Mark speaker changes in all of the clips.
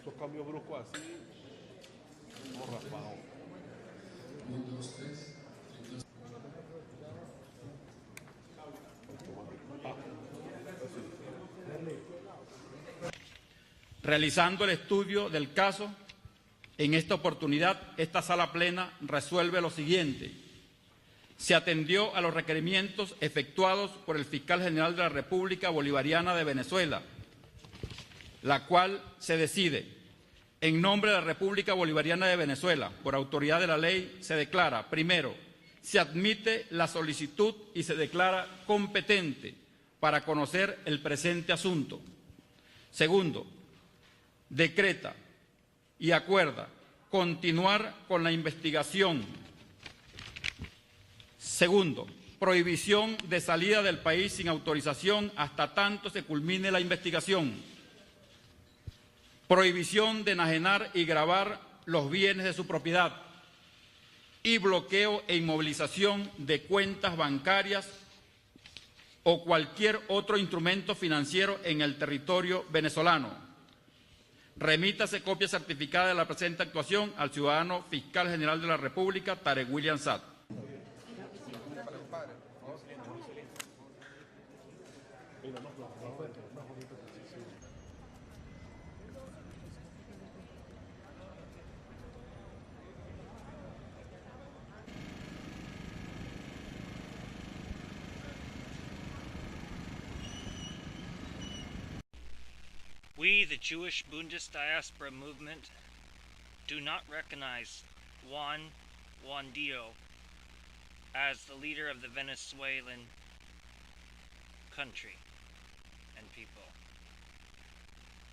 Speaker 1: Estos cambios bruscos así, como raspado.
Speaker 2: 1, 2, 3.
Speaker 3: Realizando el estudio del caso, en esta oportunidad, esta sala plena resuelve lo siguiente. Se atendió a los requerimientos efectuados por el Fiscal General de la República Bolivariana de Venezuela, la cual se decide, en nombre de la República Bolivariana de Venezuela, por autoridad de la ley, se declara, primero, se admite la solicitud y se declara competente para conocer el presente asunto. Segundo, decreta y acuerda continuar con la investigación. Segundo, prohibición de salida del país sin autorización hasta tanto se culmine la investigación. Prohibición de enajenar y gravar los bienes de su propiedad y bloqueo e inmovilización de cuentas bancarias o cualquier otro instrumento financiero en el territorio venezolano. Remítase copia certificada de la presente actuación al ciudadano Fiscal General de la República, Tarek William Saad.
Speaker 4: We, the Jewish Bundesdiaspora movement, do not recognize Juan Guaidó as the leader of the Venezuelan country and people.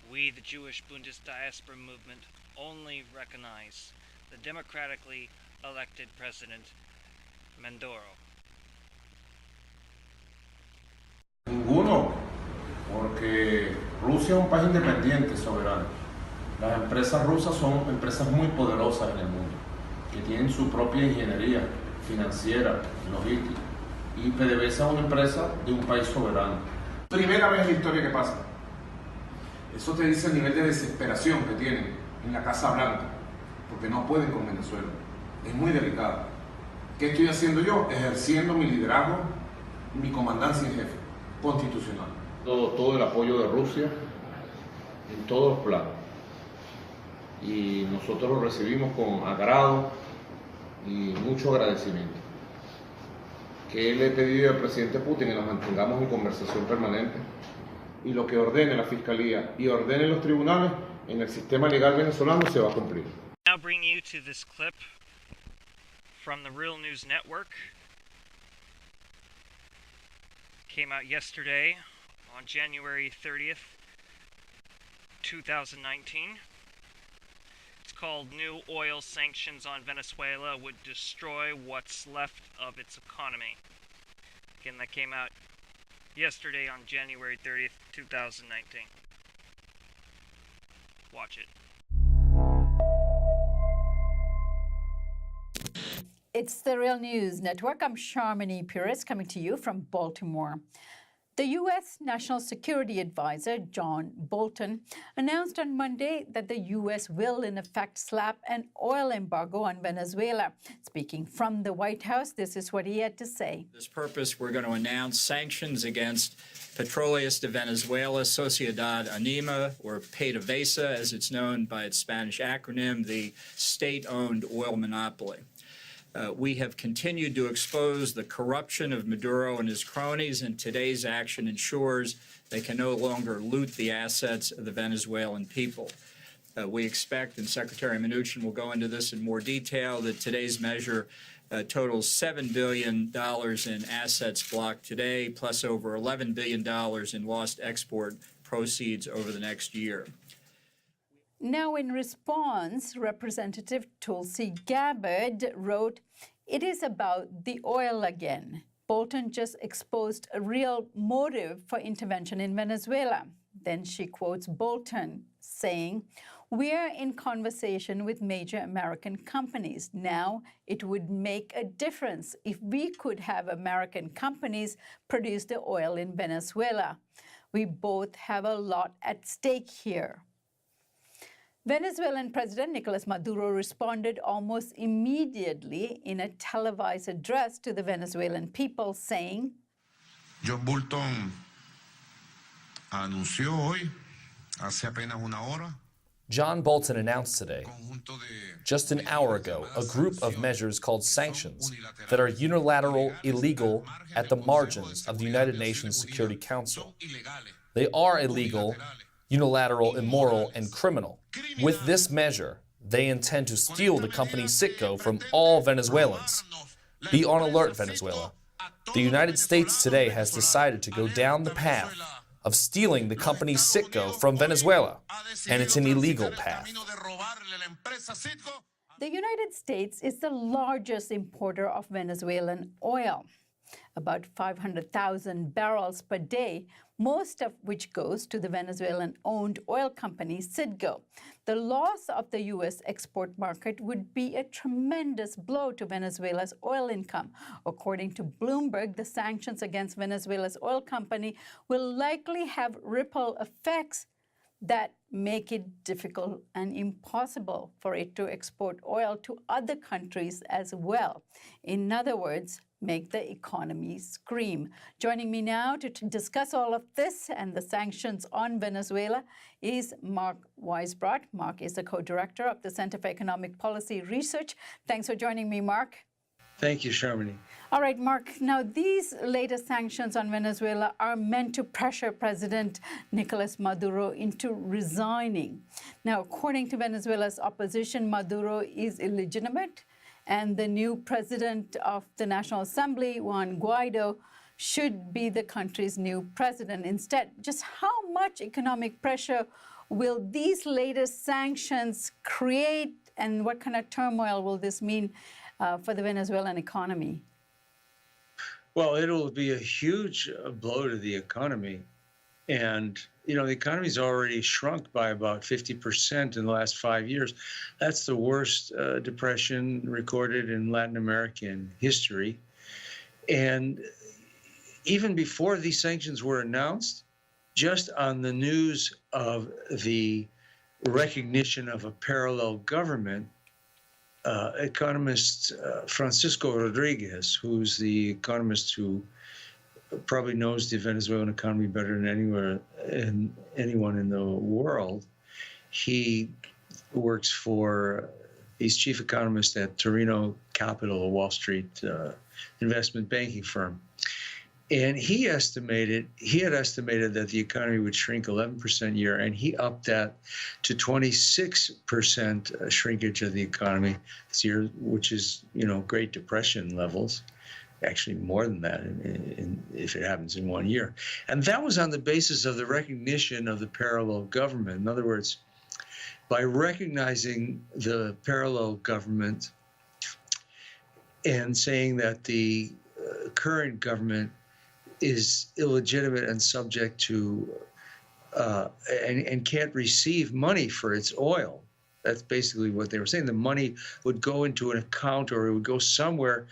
Speaker 4: We, the Jewish Bundesdiaspora movement, only recognize the democratically elected President Maduro.
Speaker 5: Ninguno, porque Rusia es un país independiente, soberano. Las empresas rusas son empresas muy poderosas en el mundo, que tienen su propia ingeniería financiera, logística. Y PDVSA es una empresa de un país soberano.
Speaker 6: Primera vez en la historia que pasa. Eso te dice el nivel de desesperación que tienen en la Casa Blanca, porque no pueden con Venezuela. Es muy delicado. ¿Qué estoy haciendo yo? Ejerciendo mi liderazgo, mi comandancia en jefe constitucional.
Speaker 5: Todo el apoyo de Rusia en todos los planos. Y nosotros lo recibimos con agrado y mucho agradecimiento. Que le he pedido al presidente Putin que nos mantengamos en conversación permanente y lo que ordene la Fiscalía y ordenen los tribunales en el sistema legal venezolano se va a cumplir.
Speaker 4: Now bring you to this clip from the Real News Network. Came out yesterday on January 30th, 2019. It's called New Oil Sanctions on Venezuela Would Destroy What's Left of Its Economy. Again, that came out yesterday on January 30th, 2019. Watch it.
Speaker 7: It's the Real News Network. I'm Sharmini Pires coming to you from Baltimore. The U.S. National Security Advisor, John Bolton, announced on Monday that the U.S. will, in effect, slap an oil embargo on Venezuela. Speaking from the White House, this is what he had to say.
Speaker 8: For this purpose, we're going to announce sanctions against Petroleas de Venezuela, Sociedad Anima, or PDVSA, as it's known by its Spanish acronym, the state-owned oil monopoly. We have continued to expose the corruption of Maduro and his cronies, and today's action ensures they can no longer loot the assets of the Venezuelan people. We expect, and Secretary Mnuchin will go into this in more detail, that today's measure totals $7 billion in assets blocked today, plus over $11 billion in lost export proceeds over the next year.
Speaker 7: Now, in response, Representative Tulsi Gabbard wrote, "It is about the oil again." Bolton just exposed a real motive for intervention in Venezuela. Then she quotes Bolton saying, "We are in conversation with major American companies. Now, it would make a difference if we could have American companies produce the oil in Venezuela. We both have a lot at stake here." Venezuelan President Nicolas Maduro responded almost immediately in a televised address to the Venezuelan people, saying,
Speaker 9: John Bolton anunció hoy, hace apenas una hora,
Speaker 10: John Bolton announced today, just an hour ago, a group of measures called sanctions that are unilateral, illegal, at the margins of the United Nations Security Council. They are illegal, unilateral, immoral, and criminal. With this measure, they intend to steal the company Citgo from all Venezuelans. Be on alert, Venezuela. The United States today has decided to go down the path of stealing the company Citgo from Venezuela, and it's an illegal path.
Speaker 7: the United States is the largest importer of Venezuelan oil, about 500,000 barrels per day, most of which goes to the Venezuelan-owned oil company Citgo. The loss of the U.S. export market would be a tremendous blow to Venezuela's oil income. According to Bloomberg, the sanctions against Venezuela's oil company will likely have ripple effects that make it difficult and impossible for it to export oil to other countries as well. In other words, make the economy scream. Joining me now to discuss all of this and the sanctions on Venezuela is Mark Weisbrot. Mark is the co-director of the Center for Economic Policy Research. Thanks for joining me, Mark.
Speaker 11: Thank you, Sharmini.
Speaker 7: All right, Mark. Now, these latest sanctions on Venezuela are meant to pressure President Nicolas Maduro into resigning. Now, according to Venezuela's opposition, Maduro is illegitimate, and the new president of the National Assembly, Juan Guaido, should be the country's new president instead. Just how much economic pressure will these latest sanctions create, and what kind of turmoil will this mean for the Venezuelan economy?
Speaker 11: Well, it'll be a huge blow to the economy. And, you know, the economy's already shrunk by about 50% in the last 5 years. That's the worst depression recorded in Latin American history. And even before these sanctions were announced, just on the news of the recognition of a parallel government, economist Francisco Rodriguez, who's the economist who probably knows the Venezuelan economy better than anyone in the world. He works for, he's chief economist at Torino Capital, a Wall Street investment banking firm. And he had estimated that the economy would shrink 11% a year, and he upped that to 26% shrinkage of the economy this year, which is, you know, Great Depression levels. Actually more than that if it happens in 1 year. And that was on the basis of the recognition of the parallel government. In other words, by recognizing the parallel government and saying that the current government is illegitimate and subject to and can't receive money for its oil. That's basically what they were saying. The money would go into an account, or it would go somewhere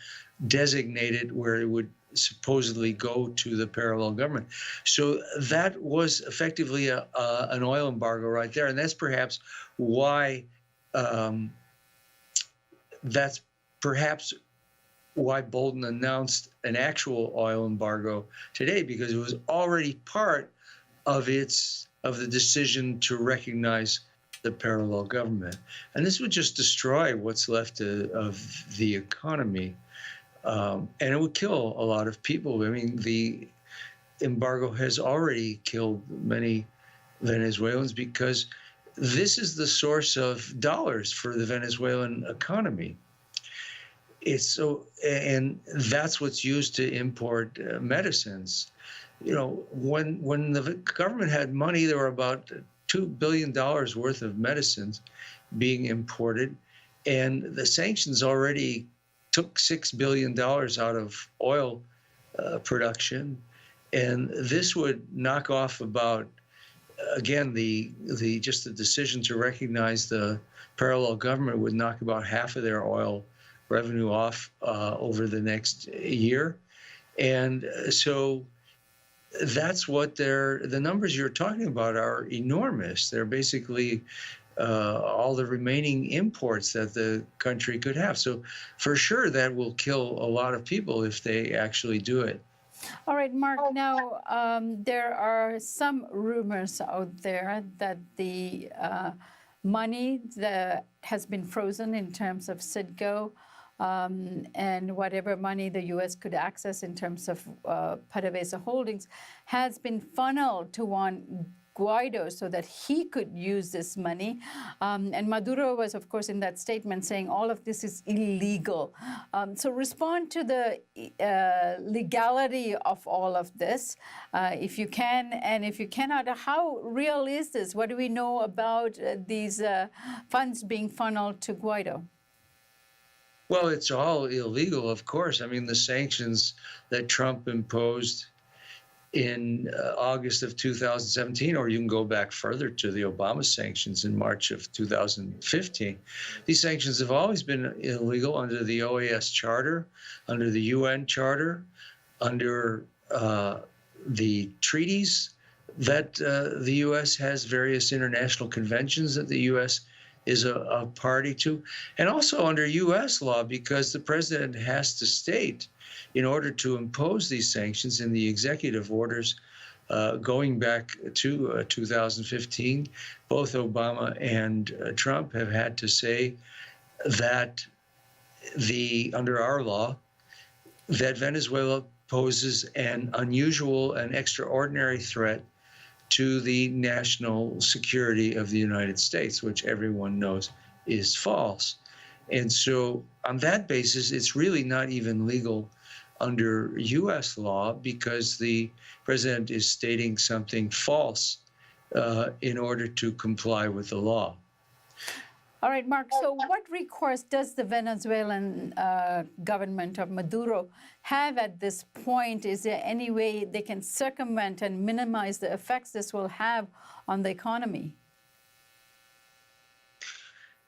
Speaker 11: designated where it would supposedly go to the parallel government. So that was effectively an oil embargo right there. And that's perhaps why Bolton announced an actual oil embargo today, because it was already part of the decision to recognize the parallel government. And this would just destroy what's left of the economy. And it would kill a lot of people. I mean, the embargo has already killed many Venezuelans, because this is the source of dollars for the Venezuelan economy. And that's what's used to import medicines. You know, when the government had money, there were about $2 billion worth of medicines being imported, and the sanctions already took $6 billion out of oil production, and this would knock off about, again, the decision to recognize the parallel government would knock about half of their oil revenue off over the next year. And so that's what the numbers you're talking about are enormous. They're basically all the remaining imports that the country could have. So for sure, that will kill a lot of people if they actually do it.
Speaker 7: All right, Mark, now there are some rumors out there that the money that has been frozen in terms of Citgo and whatever money the U.S. could access in terms of PDVSA holdings has been funneled to one Guaido so that he could use this money. And Maduro was, of course, in that statement saying all of this is illegal. So respond to the legality of all of this, if you can, and if you cannot, how real is this? What do we know about these funds being funneled to Guaido?
Speaker 11: Well, it's all illegal, of course. I mean, the sanctions that Trump imposed in August of 2017, or you can go back further to the Obama sanctions in March of 2015. These sanctions have always been illegal under the OAS Charter, under the UN Charter, under the treaties that the U.S. has, various international conventions that the U.S. is a party to, and also under U.S. law, because the president has to state, in order to impose these sanctions in the executive orders going back to 2015, both Obama and Trump have had to say that under our law, that Venezuela poses an unusual and extraordinary threat to the national security of the United States, which everyone knows is false. And so on that basis, it's really not even legal under U.S. law, because the president is stating something false in order to comply with the law.
Speaker 7: All right, Mark, so what recourse does the Venezuelan government of Maduro have at this point? Is there any way they can circumvent and minimize the effects this will have on the economy?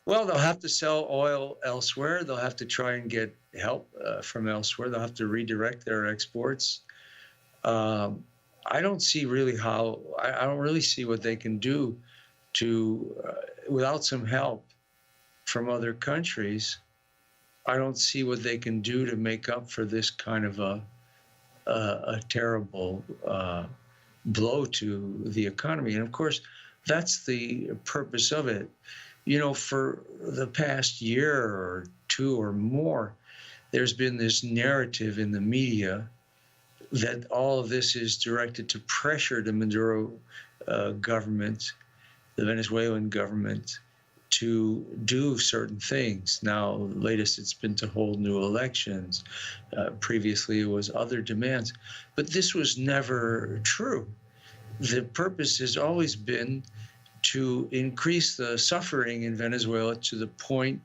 Speaker 11: Well, they'll have to sell oil elsewhere. They'll have to try and get help from elsewhere. They'll have to redirect their exports. I don't see really how, I don't really see what they can do to, without some help from other countries, I don't see what they can do to make up for this kind of a terrible blow to the economy. And of course, that's the purpose of it. You know, for the past year or two or more, there's been this narrative in the media that all of this is directed to pressure the Maduro government, the Venezuelan government, to do certain things. Now, latest it's been to hold new elections. Previously, it was other demands. But this was never true. The purpose has always been to increase the suffering in Venezuela to the point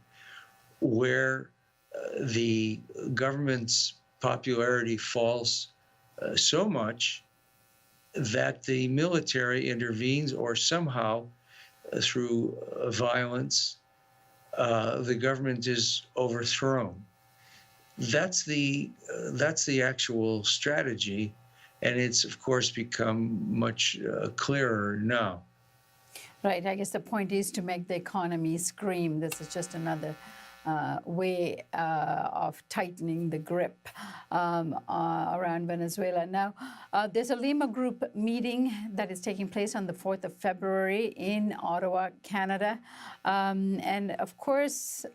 Speaker 11: where the government's popularity falls so much that the military intervenes, or somehow through violence, the government is overthrown. That's the actual strategy, and it's of course become much clearer now.
Speaker 7: Right. I guess the point is to make the economy scream. This is just another way of tightening the grip around Venezuela. Now, there's a Lima Group meeting that is taking place on the 4th of February in Ottawa, Canada. And of course,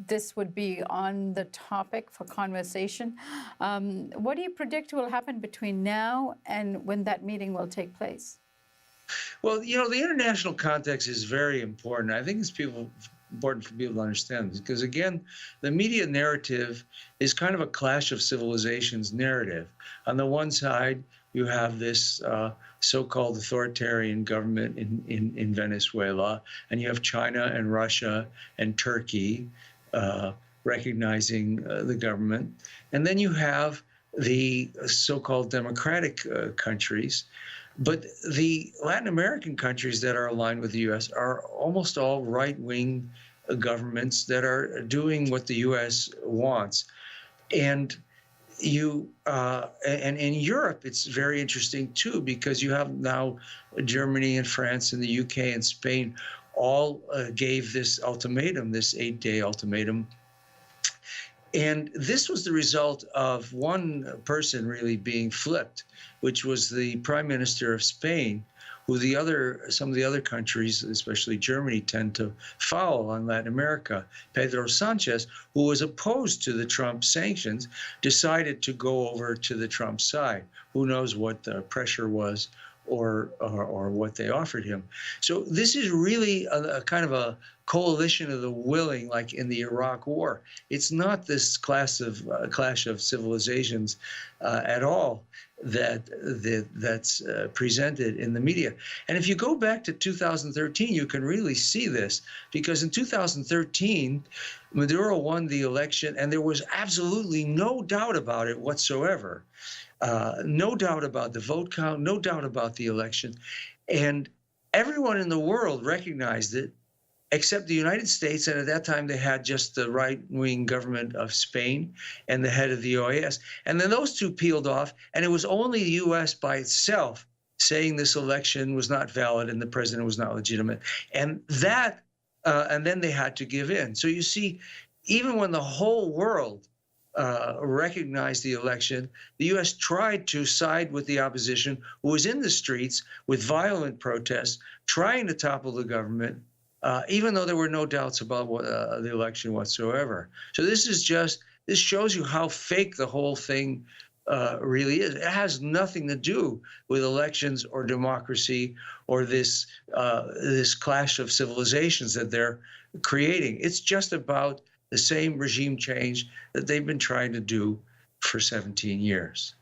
Speaker 7: this would be on the topic for conversation. What do you predict will happen between now and when that meeting will take place?
Speaker 11: Well, you know, the international context is very important. I think it's important for people to understand this, because again, the media narrative is kind of a clash of civilizations narrative. On the one side, you have this so-called authoritarian government in Venezuela, and you have China and Russia and Turkey recognizing the government. And then you have the so-called democratic countries. But the Latin American countries that are aligned with the U.S. are almost all right-wing governments that are doing what the U.S. wants. And and in Europe, it's very interesting too, because you have now Germany and France and the UK and Spain all gave this ultimatum, this 8-day ultimatum. And this was the result of one person really being flipped, which was the Prime Minister of Spain, who some of the other countries, especially Germany, tend to follow on Latin America. Pedro Sanchez, who was opposed to the Trump sanctions, decided to go over to the Trump side. Who knows what the pressure was or what they offered him. So this is really a kind of a coalition of the willing, like in the Iraq War. It's not this clash of civilizations at all that's presented in the media. And if you go back to 2013, you can really see this, because in 2013, Maduro won the election, and there was absolutely no doubt about it whatsoever. No doubt about the vote count, no doubt about the election. And everyone in the world recognized it, except the United States, and at that time they had just the right-wing government of Spain and the head of the OAS. And then those two peeled off, and it was only the U.S. by itself saying this election was not valid and the president was not legitimate. And then they had to give in. So you see, even when the whole world recognized the election, the U.S. tried to side with the opposition, who was in the streets with violent protests, trying to topple the government, even though there were no doubts about the election whatsoever. So this shows you how fake the whole thing really is. It has nothing to do with elections or democracy or this clash of civilizations that they're creating. It's just about the same regime change that they've been trying to do for 17 years.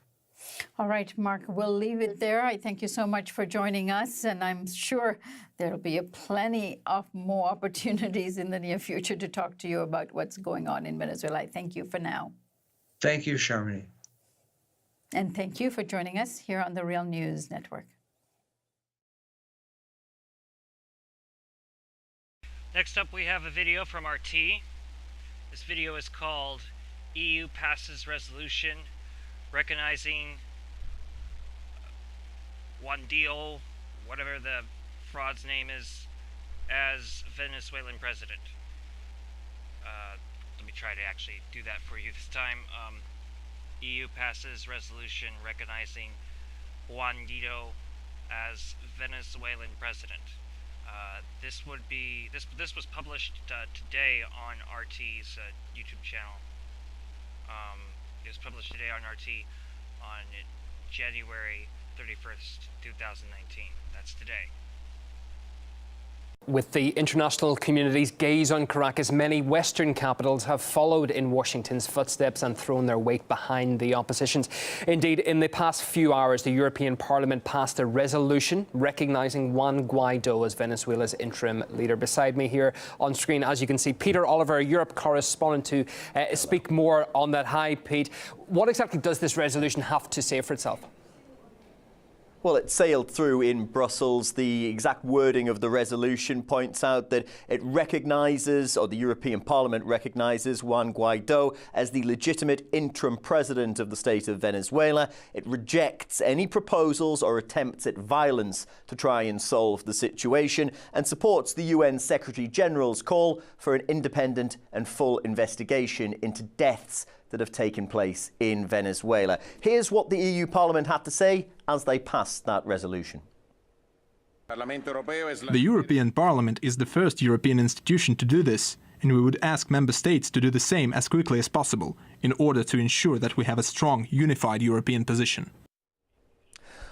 Speaker 7: All right, Mark, we'll leave it there. I thank you so much for joining us, and I'm sure there'll be plenty of more opportunities in the near future to talk to you about what's going on in Venezuela. I thank you for now.
Speaker 11: Thank you, Sharmini.
Speaker 7: And thank you for joining us here on the Real News Network.
Speaker 4: Next up, we have a video from RT. This video is called EU Passes Resolution Recognizing Guaido, whatever the fraud's name is, as Venezuelan president. Let me try to actually do that for you this time. EU passes resolution recognizing Guaido as Venezuelan president. This was published today on RT's YouTube channel. It was published today on RT on January 31st, 2019. That's today.
Speaker 12: With the international community's gaze on Caracas, many Western capitals have followed in Washington's footsteps and thrown their weight behind the oppositions. Indeed, in the past few hours, the European Parliament passed a resolution recognizing Juan Guaido as Venezuela's interim leader. Beside me here on screen, as you can see, Peter Oliver, Europe correspondent, to speak more on that. Hi, Pete. What exactly does this resolution have to say for itself?
Speaker 13: Well, it sailed through in Brussels. The exact wording of the resolution points out that it recognises, or the European Parliament recognises, Juan Guaido as the legitimate interim president of the state of Venezuela. It rejects any proposals or attempts at violence to try and solve the situation, and supports the UN Secretary-General's call for an independent and full investigation into deaths that have taken place in Venezuela. Here's what the EU Parliament had to say as they passed that resolution.
Speaker 14: The European Parliament is the first European institution to do this, and we would ask member states to do the same as quickly as possible in order to ensure that we have a strong, unified European position.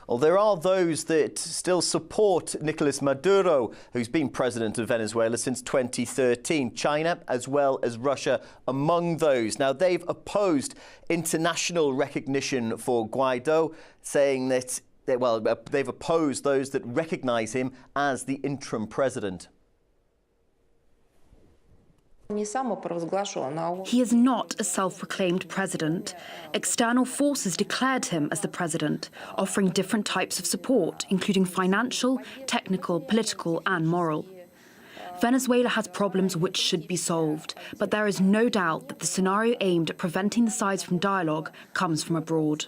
Speaker 13: Well, there are those that still support Nicolas Maduro, who's been president of Venezuela since 2013. China, as well as Russia, among those. Now, they've opposed international recognition for Guaido, saying that, they've opposed those that recognize him as the interim president.
Speaker 15: He is not a self-proclaimed president. External forces declared him as the president, offering different types of support, including financial, technical, political and moral. Venezuela has problems which should be solved, but there is no doubt that the scenario aimed at preventing the sides from dialogue comes from abroad.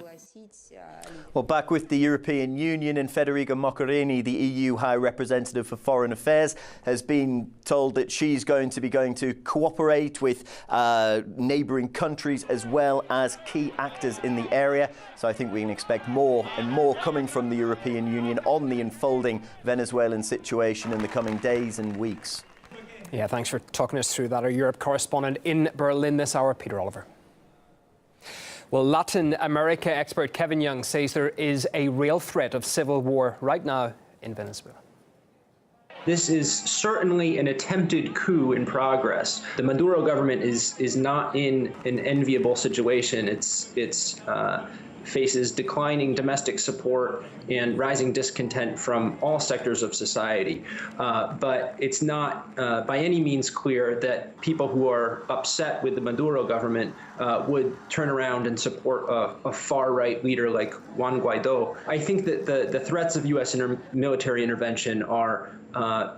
Speaker 13: Well, back with the European Union, and Federica Mogherini, the EU High Representative for Foreign Affairs, has been told that she's going to cooperate with neighbouring countries as well as key actors in the area. So I think we can expect more and more coming from the European Union on the unfolding Venezuelan situation in the coming days and weeks.
Speaker 12: Yeah, thanks for talking us through that. Our Europe correspondent in Berlin this hour, Peter Oliver. Well, Latin America expert Kevin Young says there is a real threat of civil war right now in Venezuela.
Speaker 16: This is certainly an attempted coup in progress. The Maduro government is not in an enviable situation. It's faces declining domestic support and rising discontent from all sectors of society. But it's not by any means clear that people who are upset with the Maduro government would turn around and support a far-right leader like Juan Guaido. I think that the threats of U.S. military intervention are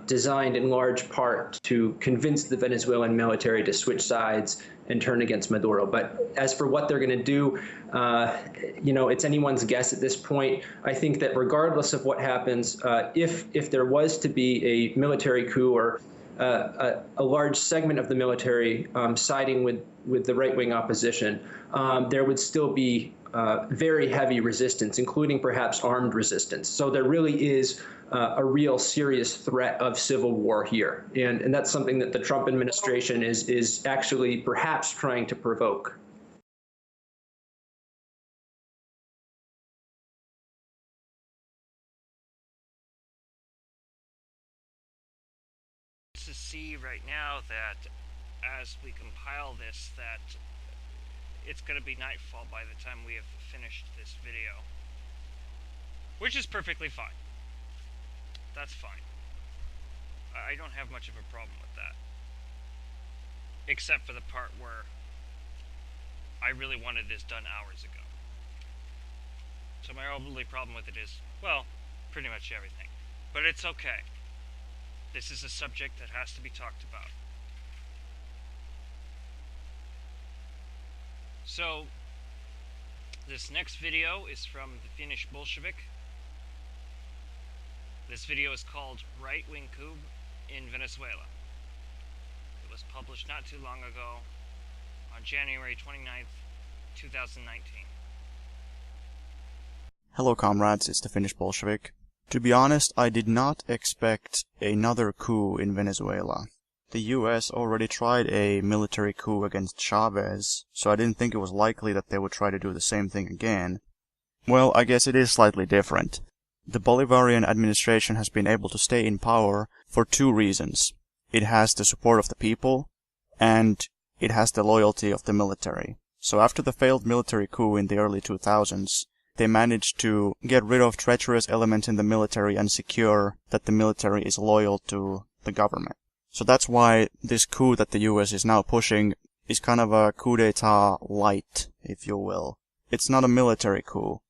Speaker 16: designed in large part to convince the Venezuelan military to switch sides and turn against Maduro. But as for what they're going to do, it's anyone's guess at this point. I think that regardless of what happens, if there was to be a military coup or a large segment of the military siding with the right-wing opposition, there would still be very heavy resistance, including perhaps armed resistance. So there really is a real serious threat of civil war here. And that's something that the Trump administration is actually perhaps trying to provoke.
Speaker 4: To see right now that as we compile this, that it's going to be nightfall by the time we have finished this video, which is perfectly fine. That's fine. I don't have much of a problem with that, except for the part where I really wanted this done hours ago. So my only problem with it is, well, pretty much everything. But it's okay. This is a subject that has to be talked about. So, this next video is from the Finnish Bolshevik. This video is called Right-Wing Coup in Venezuela. It was published not too long ago on January 29th, 2019.
Speaker 17: Hello comrades, it's the Finnish Bolshevik. To be honest, I did not expect another coup in Venezuela. The US already tried a military coup against Chavez, so I didn't think it was likely that they would try to do the same thing again. Well, I guess it is slightly different. The Bolivarian administration has been able to stay in power for two reasons. It has the support of the people, and it has the loyalty of the military. So after the failed military coup in the early 2000s, they managed to get rid of treacherous elements in the military and secure that the military is loyal to the government. So that's why this coup that the US is now pushing is kind of a coup d'etat light, if you will. It's not a military coup.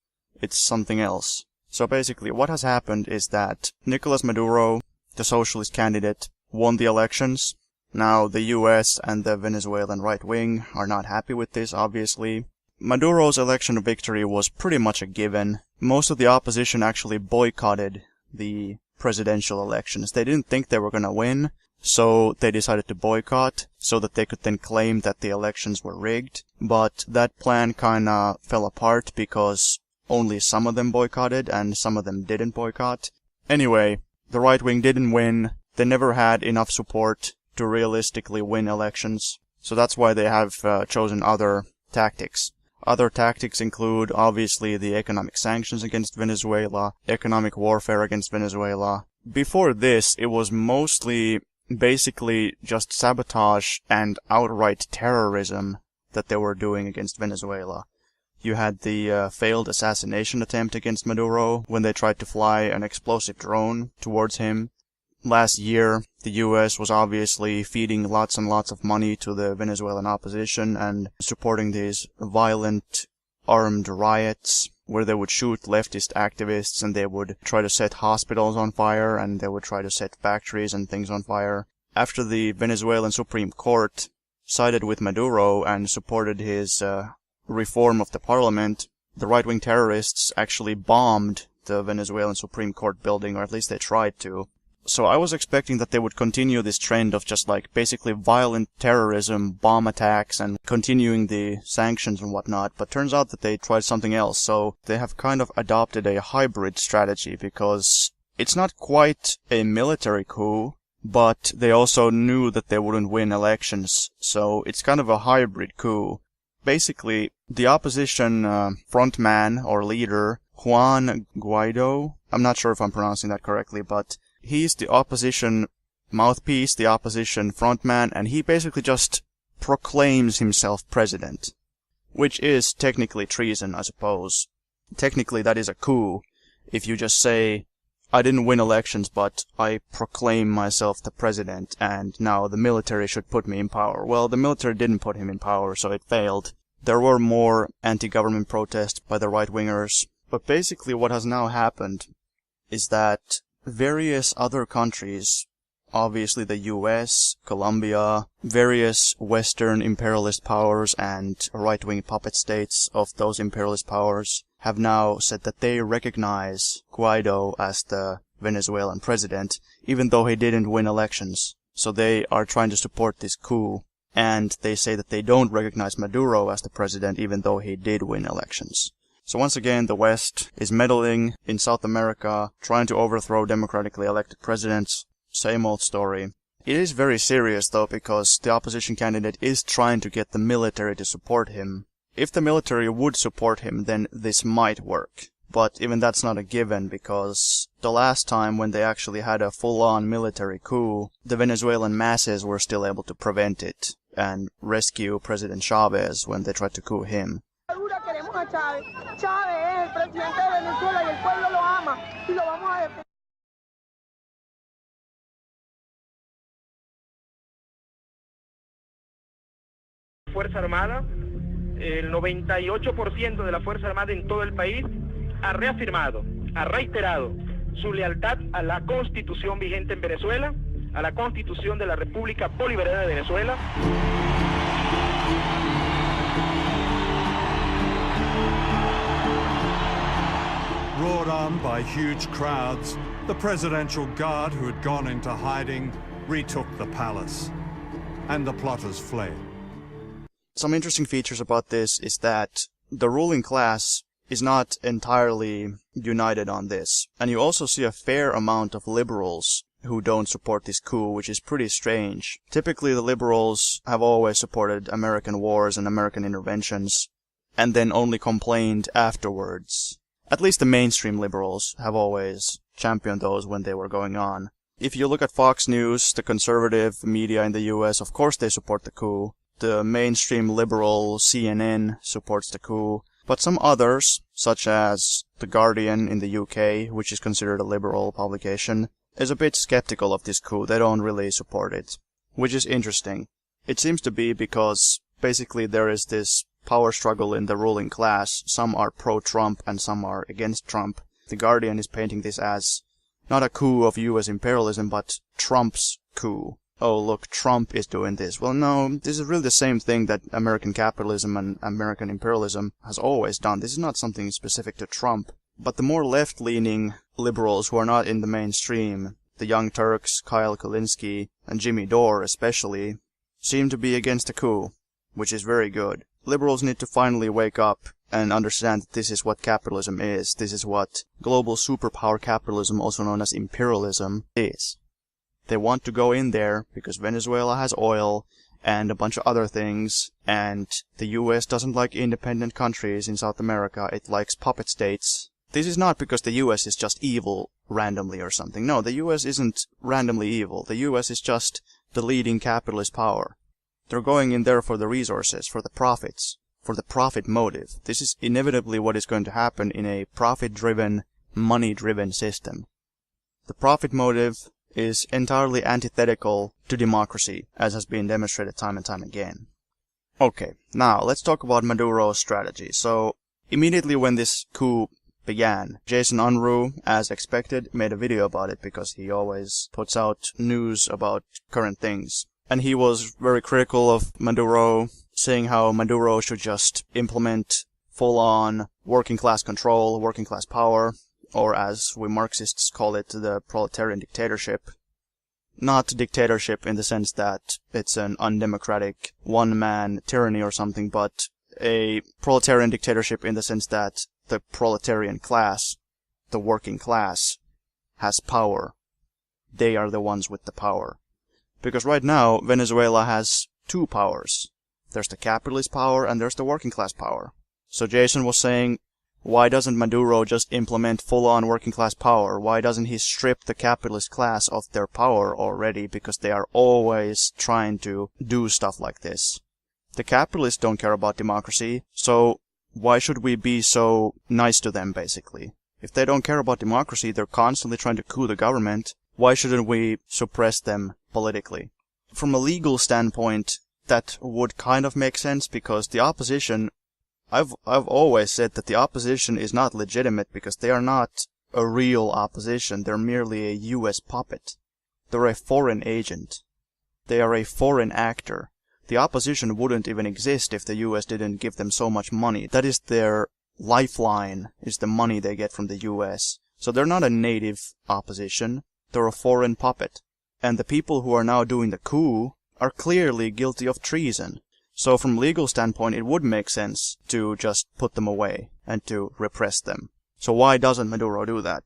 Speaker 17: It's something else. So basically what has happened is that Nicolas Maduro, the socialist candidate, won the elections. Now the US and the Venezuelan right wing are not happy with this, obviously. Maduro's election victory was pretty much a given. Most of the opposition actually boycotted the presidential elections. They didn't think they were gonna win, so they decided to boycott, so that they could then claim that the elections were rigged. But that plan kinda fell apart because only some of them boycotted and some of them didn't boycott. Anyway, the right wing didn't win. They never had enough support to realistically win elections. So that's why they have chosen other tactics. Other tactics include, obviously, the economic sanctions against Venezuela, economic warfare against Venezuela. Before this, it was mostly, basically, just sabotage and outright terrorism that they were doing against Venezuela. You had the failed assassination attempt against Maduro when they tried to fly an explosive drone towards him. Last year, the US was obviously feeding lots and lots of money to the Venezuelan opposition and supporting these violent armed riots where they would shoot leftist activists and they would try to set hospitals on fire and they would try to set factories and things on fire. after the Venezuelan Supreme Court sided with Maduro and supported his reform of the parliament, the right-wing terrorists actually bombed the Venezuelan Supreme Court building, or at least they tried to. So I was expecting that they would continue this trend of just like basically violent terrorism, bomb attacks, and continuing the sanctions and whatnot, but turns out that they tried something else. So they have kind of adopted a hybrid strategy, because it's not quite a military coup, but they also knew that they wouldn't win elections, so it's kind of a hybrid coup. Basically, the opposition frontman or leader, Juan Guaido, I'm not sure if I'm pronouncing that correctly, but he's the opposition mouthpiece, the opposition frontman, and he basically just proclaims himself president, which is technically treason, I suppose. Technically, that is a coup. If you just say, I didn't win elections, but I proclaim myself the president, and now the military should put me in power. Well, the military didn't put him in power, so it failed. There were more anti-government protests by the right-wingers, but basically what has now happened is that various other countries, obviously the US, Colombia, various Western imperialist powers and right-wing puppet states of those imperialist powers have now said that they recognize Guaido as the Venezuelan president, even though he didn't win elections. So they are trying to support this coup, and they say that they don't recognize Maduro as the president, even though he did win elections. So once again, the West is meddling in South America, trying to overthrow democratically elected presidents. Same old story. It is very serious, though, because the opposition candidate is trying to get the military to support him. If the military would support him, then this might work. But even that's not a given, because the last time when they actually had a full-on military coup, the Venezuelan masses were still able to prevent it and rescue President Chavez when they tried to coup him.
Speaker 18: Fuerza Armada, el 98% de la Fuerza Armada en todo el país ha reafirmado, ha reiterado su lealtad a la Constitución vigente en Venezuela, a la Constitución de la República Bolivariana de Venezuela.
Speaker 19: Roared on by huge crowds, the Presidential Guard who had gone into hiding retook the palace, and the plotters fled.
Speaker 17: Some interesting features about this is that the ruling class is not entirely united on this, and you also see a fair amount of liberals who don't support this coup, which is pretty strange. Typically, the liberals have always supported American wars and American interventions, and then only complained afterwards. At least the mainstream liberals have always championed those when they were going on. If you look at Fox News, the conservative media in the US, of course they support the coup. The mainstream liberal CNN supports the coup, but some others, such as The Guardian in the UK, which is considered a liberal publication, is a bit skeptical of this coup. They don't really support it, which is interesting. It seems to be because basically there is this power struggle in the ruling class. Some are pro-Trump and some are against Trump. The Guardian is painting this as not a coup of US imperialism, but Trump's coup. Oh, look, Trump is doing this. Well, no, this is really the same thing that American capitalism and American imperialism has always done. This is not something specific to Trump. But the more left-leaning liberals who are not in the mainstream, the Young Turks, Kyle Kulinski, and Jimmy Dore especially, seem to be against the coup, which is very good. Liberals need to finally wake up and understand that this is what capitalism is. This is what global superpower capitalism, also known as imperialism, is. They want to go in there because Venezuela has oil and a bunch of other things, and the US doesn't like independent countries in South America. It likes puppet states. This is not because the US is just evil randomly or something. No, the US isn't randomly evil. The US is just the leading capitalist power. They're going in there for the resources, for the profits, for the profit motive. This is inevitably what is going to happen in a profit-driven, money-driven system. The profit motive is entirely antithetical to democracy, as has been demonstrated time and time again. Okay, now let's talk about Maduro's strategy. So, immediately when this coup began. Jason Unruh, as expected, made a video about it because he always puts out news about current things. And he was very critical of Maduro, saying how Maduro should just implement full-on working-class control, working-class power, or as we Marxists call it, the proletarian dictatorship. Not dictatorship in the sense that it's an undemocratic one-man tyranny or something, but a proletarian dictatorship in the sense that the proletarian class, the working class, has power. They are the ones with the power. Because right now, Venezuela has two powers. There's the capitalist power and there's the working class power. So Jason was saying, why doesn't Maduro just implement full-on working class power? Why doesn't he strip the capitalist class of their power already? Because they are always trying to do stuff like this. The capitalists don't care about democracy, so why should we be so nice to them, basically? If they don't care about democracy, they're constantly trying to coup the government. Why shouldn't we suppress them politically? From a legal standpoint, that would kind of make sense, because the opposition, I've always said that the opposition is not legitimate because they are not a real opposition. They're merely a US puppet. They're a foreign agent. They are a foreign actor. The opposition wouldn't even exist if the US didn't give them so much money. That is their lifeline, is the money they get from the US. So they're not a native opposition. They're a foreign puppet. And the people who are now doing the coup are clearly guilty of treason. So from a legal standpoint, it would make sense to just put them away and to repress them. So why doesn't Maduro do that?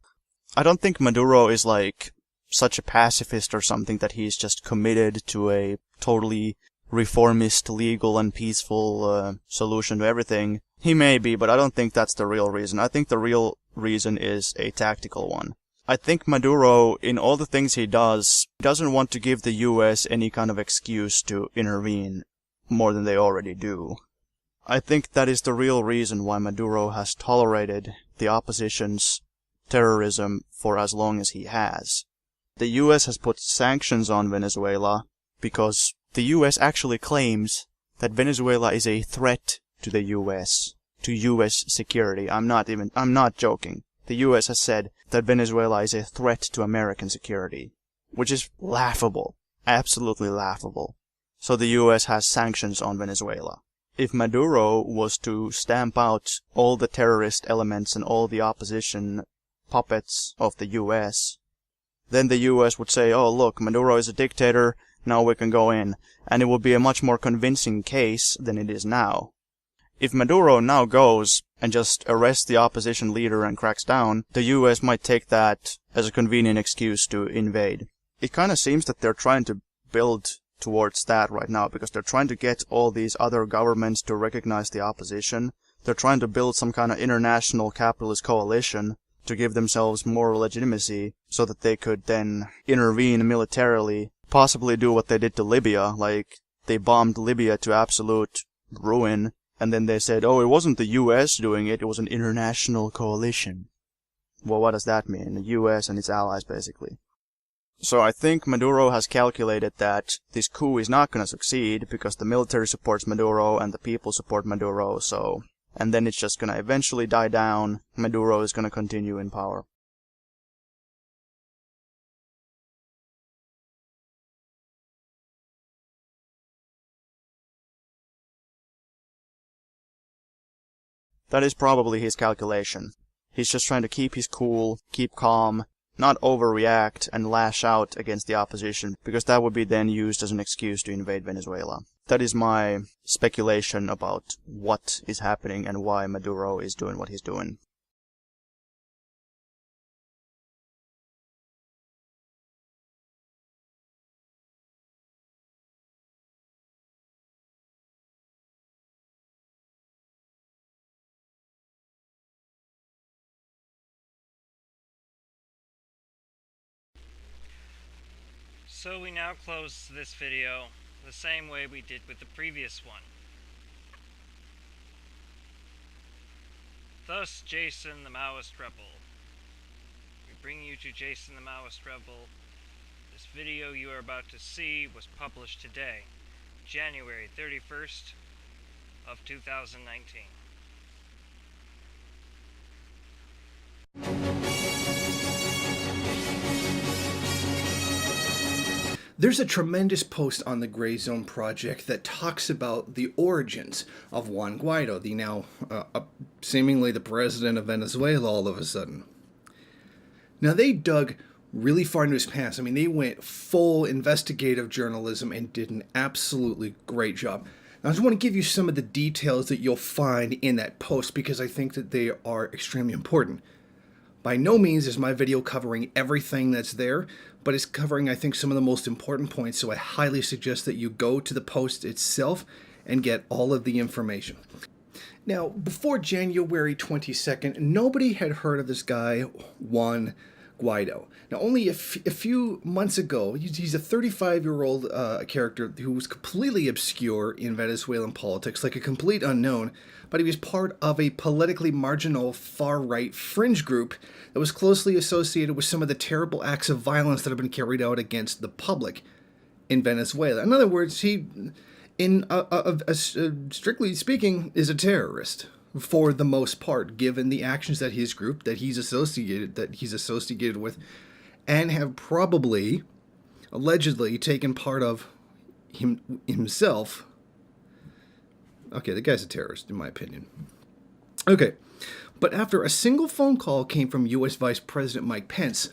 Speaker 17: I don't think Maduro is like such a pacifist or something that he's just committed to a totally reformist, legal and peaceful solution to everything. He may be, but I don't think that's the real reason. I think the real reason is a tactical one. I think Maduro, in all the things he does, doesn't want to give the US any kind of excuse to intervene more than they already do. I think that is the real reason why Maduro has tolerated the opposition's terrorism for as long as he has. The US has put sanctions on Venezuela because the US actually claims that Venezuela is a threat to the US, to US security. I'm not joking. The US has said that Venezuela is a threat to American security, which is laughable. Absolutely laughable. So the US has sanctions on Venezuela. If Maduro was to stamp out all the terrorist elements and all the opposition puppets of the US, then the US would say, oh look, Maduro is a dictator, now we can go in. And it would be a much more convincing case than it is now. If Maduro now goes and just arrests the opposition leader and cracks down, the US might take that as a convenient excuse to invade. It kind of seems that they're trying to build towards that right now, because they're trying to get all these other governments to recognize the opposition. They're trying to build some kind of international capitalist coalition to give themselves more legitimacy so that they could then intervene militarily, possibly do what they did to Libya, like they bombed Libya to absolute ruin, and then they said, oh, it wasn't the US doing it, it was an international coalition. Well, what does that mean? The US and its allies, basically. So I think Maduro has calculated that this coup is not going to succeed because the military supports Maduro and the people support Maduro, so... And then it's just going to eventually die down. Maduro is going to continue in power. That is probably his calculation. He's just trying to keep his cool, keep calm, not overreact and lash out against the opposition, because that would be then used as an excuse to invade Venezuela. That is my speculation about what is happening and why Maduro is doing what he's doing.
Speaker 4: So we now close this video the same way we did with the previous one. Thus, Jason the Maoist Rebel. We bring you to Jason the Maoist Rebel. This video you are about to see was published today, January 31st of 2019.
Speaker 20: There's a tremendous post on the Gray Zone Project that talks about the origins of Juan Guaido, the now seemingly the president of Venezuela all of a sudden. Now, they dug really far into his past. I mean, they went full investigative journalism and did an absolutely great job. Now, I just want to give you some of the details that you'll find in that post because I think that they are extremely important. By no means is my video covering everything that's there, but it's covering, I think, some of the most important points, so I highly suggest that you go to the post itself and get all of the information. Now, before January 22nd, nobody had heard of this guy, Juan Guaido. Now, only a few months ago, he's a 35-year-old character who was completely obscure in Venezuelan politics, like a complete unknown, but he was part of a politically marginal far-right fringe group that was closely associated with some of the terrible acts of violence that have been carried out against the public in Venezuela. In other words, he, strictly speaking, is a terrorist for the most part, given the actions that his group, that he's associated with, and have probably, allegedly, taken part of himself. Okay, the guy's a terrorist, in my opinion. Okay, but after a single phone call came from U.S. Vice President Mike Pence,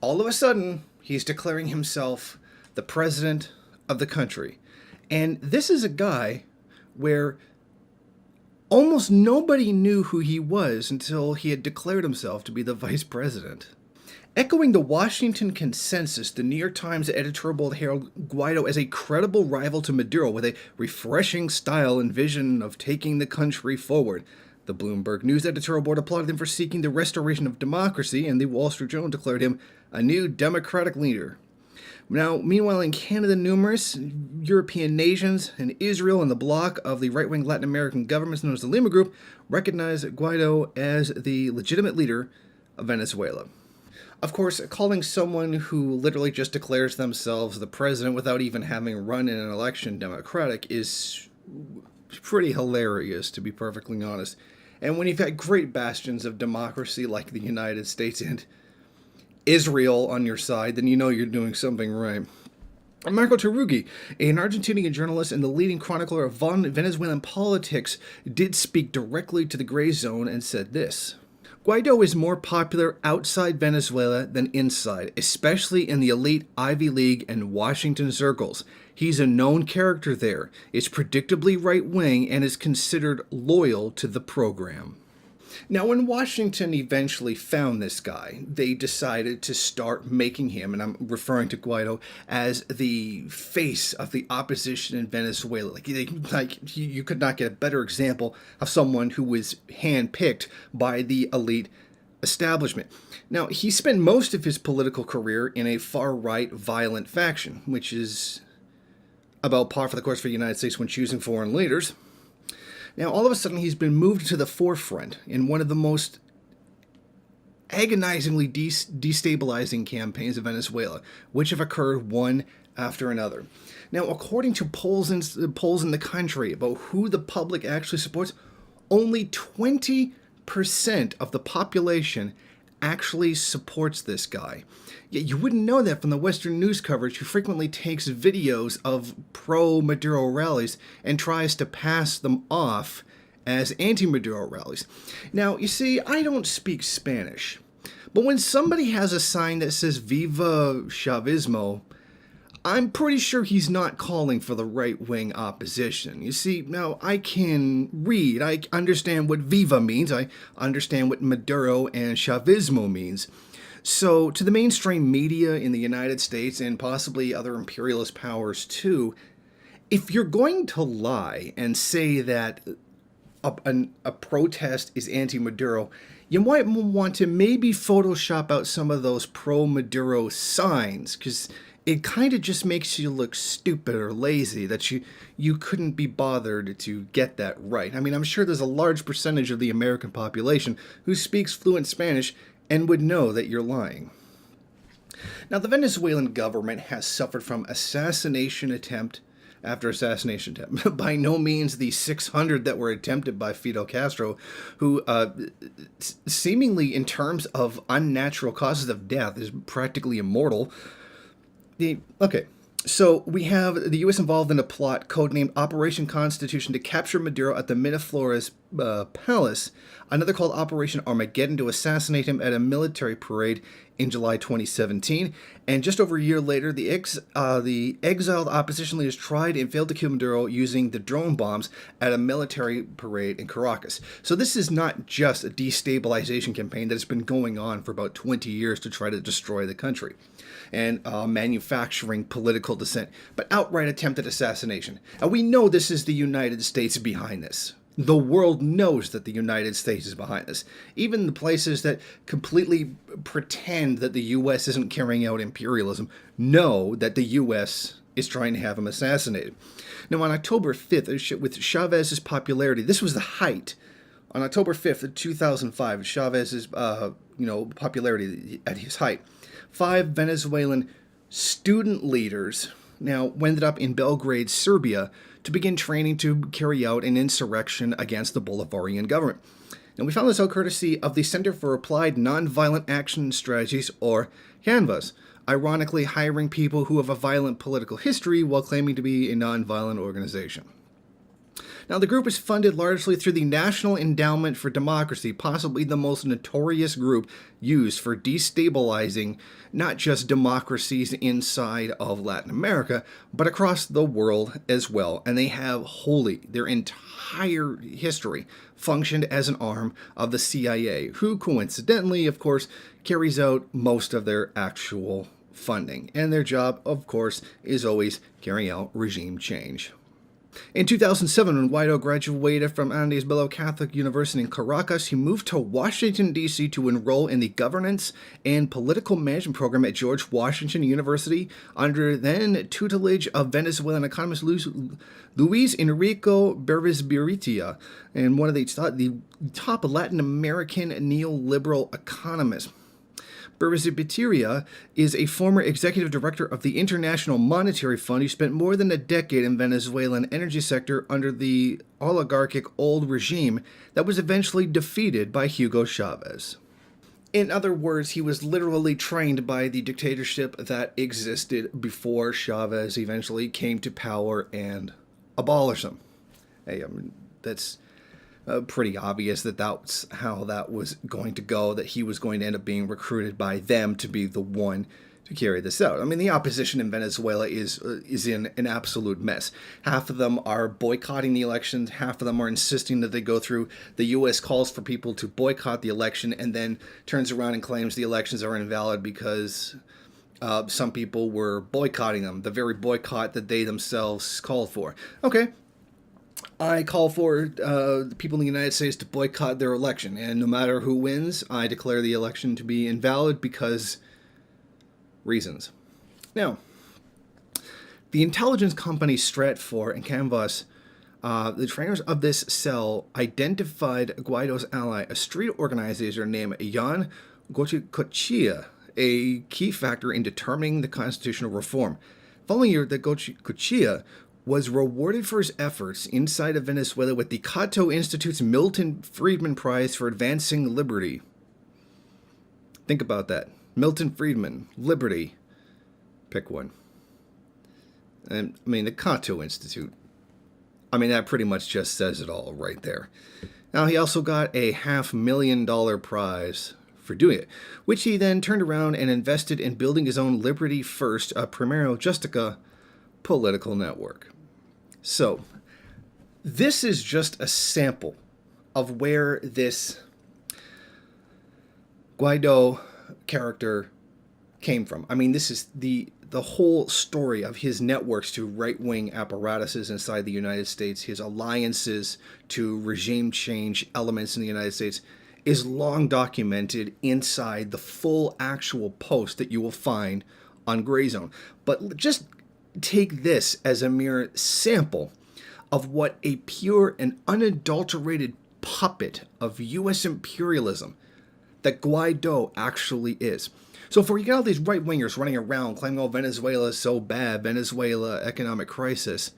Speaker 20: all of a sudden, he's declaring himself the president of the country. And this is a guy where almost nobody knew who he was until he had declared himself to be the vice president. Echoing the Washington consensus, the New York Times editorial board hailed Guaido as a credible rival to Maduro with a refreshing style and vision of taking the country forward. The Bloomberg News editorial board applauded him for seeking the restoration of democracy, and the Wall Street Journal declared him a new democratic leader. Now, meanwhile, in Canada, numerous European nations and Israel and the bloc of the right-wing Latin American governments known as the Lima Group recognize Guaido as the legitimate leader of Venezuela. Of course, calling someone who literally just declares themselves the president without even having run in an election democratic is pretty hilarious, to be perfectly honest. And when you've got great bastions of democracy like the United States and Israel on your side, then you know you're doing something right. Marco Tarugi, an Argentinian journalist and the leading chronicler of Venezuelan politics, did speak directly to the Gray Zone and said this: Guaido is more popular outside Venezuela than inside, especially in the elite Ivy League and Washington circles. He's a known character there, is predictably right-wing, and is considered loyal to the program. Now, when Washington eventually found this guy, they decided to start making him, and I'm referring to Guaido, as the face of the opposition in Venezuela. You could not get a better example of someone who was handpicked by the elite establishment. Now, he spent most of his political career in a far-right violent faction, which is about par for the course for the United States when choosing foreign leaders. Now, all of a sudden, he's been moved to the forefront in one of the most agonizingly destabilizing campaigns of Venezuela, which have occurred one after another. Now, according to polls in the country about who the public actually supports, only 20% of the population actually supports this guy. Yet you wouldn't know that from the Western news coverage, who frequently takes videos of pro-Maduro rallies and tries to pass them off as anti-Maduro rallies. Now, you see, I don't speak Spanish, but when somebody has a sign that says Viva Chavismo, I'm pretty sure he's not calling for the right-wing opposition. You see, now, I can read, I understand what Viva means, I understand what Maduro and Chavismo means. So, to the mainstream media in the United States, and possibly other imperialist powers too, if you're going to lie and say that a protest is anti-Maduro, you might want to maybe Photoshop out some of those pro-Maduro signs, because it kind of just makes you look stupid or lazy that you couldn't be bothered to get that right. I mean, I'm sure there's a large percentage of the American population who speaks fluent Spanish and would know that you're lying. Now, the Venezuelan government has suffered from assassination attempt after assassination attempt. By no means the 600 that were attempted by Fidel Castro, who seemingly, in terms of unnatural causes of death, is practically immortal. Okay, so we have the U.S. involved in a plot codenamed Operation Constitution to capture Maduro at the Miraflores Palace, another called Operation Armageddon to assassinate him at a military parade in July 2017. And just over a year later, the exiled opposition leaders tried and failed to kill Maduro using the drone bombs at a military parade in Caracas. So this is not just a destabilization campaign that has been going on for about 20 years to try to destroy the country and manufacturing political dissent, but outright attempted assassination. And we know this is the United States behind this. The world knows that the United States is behind this. Even the places that completely pretend that the U.S. isn't carrying out imperialism know that the U.S. is trying to have him assassinated. Now, on October 5th, with Chavez's popularity, this was the height. On October 5th of 2005, Chavez's popularity at his height, 5 Venezuelan student leaders now ended up in Belgrade, Serbia, to begin training to carry out an insurrection against the Bolivarian government. And we found this out courtesy of the Center for Applied Nonviolent Action Strategies, or CANVAS, ironically hiring people who have a violent political history while claiming to be a nonviolent organization. Now, the group is funded largely through the National Endowment for Democracy, possibly the most notorious group used for destabilizing not just democracies inside of Latin America, but across the world as well. And they have their entire history functioned as an arm of the CIA, who coincidentally, of course, carries out most of their actual funding. And their job, of course, is always carrying out regime change. In 2007, when Guaido graduated from Andes Bello Catholic University in Caracas, he moved to Washington, D.C. to enroll in the Governance and Political Management program at George Washington University under then tutelage of Venezuelan economist Luis Enrico Berrizbiritia, and one of the top Latin American neoliberal economists. Berrizbiritia is a former executive director of the International Monetary Fund who spent more than a decade in Venezuelan energy sector under the oligarchic old regime that was eventually defeated by Hugo Chavez. In other words, he was literally trained by the dictatorship that existed before Chavez eventually came to power and abolished them. Hey, I mean, that's pretty obvious that that's how that was going to go, that he was going to end up being recruited by them to be the one to carry this out. I mean, the opposition in Venezuela is in an absolute mess. Half of them are boycotting the elections, half of them are insisting that they go through. The U.S. calls for people to boycott the election and then turns around and claims the elections are invalid because some people were boycotting them, the very boycott that they themselves called for. Okay. I call for the people in the United States to boycott their election, and no matter who wins, I declare the election to be invalid because reasons. Now, the intelligence company Stratfor and Canvas, the trainers of this cell, identified Guaido's ally, a street organizer named Jan Goicoechea, a key factor in determining the constitutional reform. Following year, that Goicoechea was rewarded for his efforts inside of Venezuela with the Cato Institute's Milton Friedman Prize for Advancing Liberty. Think about that. Milton Friedman, liberty. Pick one. And I mean, the Cato Institute. I mean, that pretty much just says it all right there. Now, he also got a $500,000 prize for doing it, which he then turned around and invested in building his own Liberty First, Primero Justica political network. So, this is just a sample of where this Guaido character came from. I mean, this is the whole story of his networks to right-wing apparatuses inside the United States, his alliances to regime change elements in the United States, is long documented inside the full actual post that you will find on Gray Zone. But just take this as a mere sample of what a pure and unadulterated puppet of U.S. imperialism that Guaido actually is. So for you got all these right-wingers running around claiming, oh, Venezuela is so bad, Venezuela economic crisis,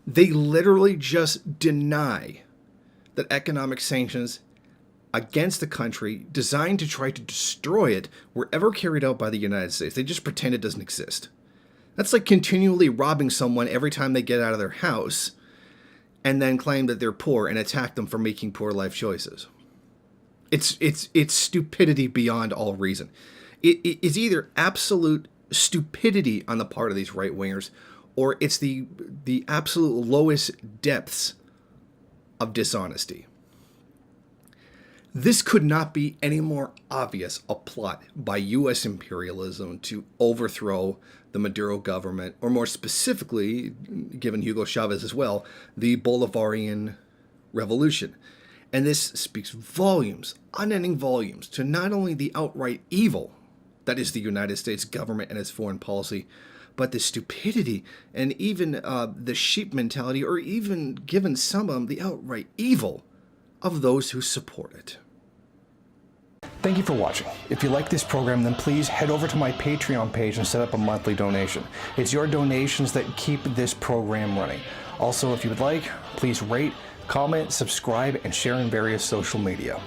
Speaker 20: They literally just deny that economic sanctions against a country designed to try to destroy it were ever carried out by the United States. They just pretend it doesn't exist. That's like continually robbing someone every time they get out of their house and then claim that they're poor and attack them for making poor life choices. It's stupidity beyond all reason. It's either absolute stupidity on the part of these right-wingers, or it's the absolute lowest depths of dishonesty. This could not be any more obvious a plot by U.S. imperialism to overthrow the Maduro government, or more specifically, given Hugo Chavez as well, the Bolivarian Revolution. And this speaks volumes, unending volumes, to not only the outright evil that is the United States government and its foreign policy, but the stupidity and even the sheep mentality, or even, given some of them, the outright evil of those who support it.
Speaker 21: Thank you for watching. If you like this program, then please head over to my Patreon page and set up a monthly donation. It's your donations that keep this program running. Also, if you would like, please rate, comment, subscribe, and share in various social media.